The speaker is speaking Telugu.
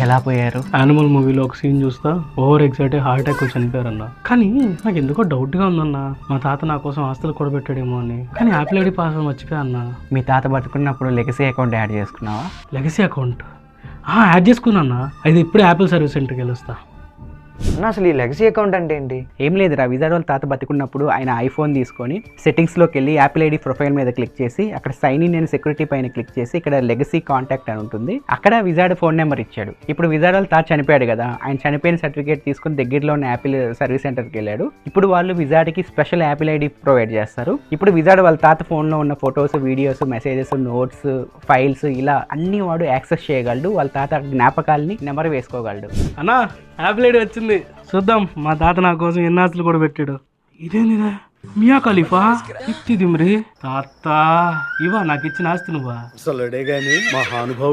ఎలా పోయారు? యానిమల్ మూవీలో ఒక సీన్ చూస్తా ఓవర్ ఎగ్జైటెడ్ హార్ట్ అటాక్ వచ్చి చనిపోయారన్న. కానీ నాకు ఎందుకో డౌట్గా ఉందన్న, మా తాత నా కోసం ఆస్తులు కూడబెట్టాడేమో అని. కానీ యాపిల్ ఐడి పాస్వర్డ్ మర్చిపోయా అన్న. మీ తాత బతుకున్నప్పుడు లెగసీ అకౌంట్ యాడ్ చేసుకున్నావా? లెగసీ అకౌంట్ యాడ్ చేసుకున్నా. అది ఇప్పుడే యాపిల్ సర్వీస్ సెంటర్కి వెళ్ళొస్తా. అన్న అసలు ఈ లెగసీ అకౌంట్ అంటే ఏంటి? ఏం లేదురా, విజార్డ్ వాళ్ళ తాత బతుకున్నప్పుడు ఆయన ఐఫోన్ తీసుకొని సెట్టింగ్స్లోకి వెళ్ళి యాపిల్ ఐడి ప్రొఫైల్ మీద క్లిక్ చేసి అక్కడ సైన్ ఇన్ అండ్ సెక్యూరిటీ పైన క్లిక్ చేసి ఇక్కడ లెగసీ కాంటాక్ట్ అని ఉంటుంది, అక్కడ విజార్డ్ ఫోన్ నెంబర్ ఇచ్చాడు. ఇప్పుడు విజార్డ్ వాళ్ళ తాత చనిపోయాడు కదా, ఆయన చనిపోయిన సర్టిఫికేట్ తీసుకుని దగ్గరలో ఉన్న యాపిల్ సర్వీస్ సెంటర్కి వెళ్ళాడు. ఇప్పుడు వాళ్ళు విజార్డ్కి స్పెషల్ యాపిల్ ఐడి ప్రొవైడ్ చేస్తారు. ఇప్పుడు విజార్డ్ వాళ్ళ తాత ఫోన్లో ఉన్న photos, videos, messages, notes, files ఇలా అన్ని వాడు యాక్సెస్ చేయగలడు. వాళ్ళ తాత జ్ఞాపకాలని నెంబర్ వేసుకోగలడు. అన్నా యాపిల్ ఐడి వచ్చింది, చూద్దాం మా తాత నా కోసం ఎన్ని ఆస్తులు కూడా పెట్టాడు. ఇదేందిరా మియా ఖలీఫా ఇత్తి దిమ్రి తాత, ఇవా నాకు ఇచ్చిన ఆస్తి నువ్వా? అసలుడే గాని మహానుభావుడు.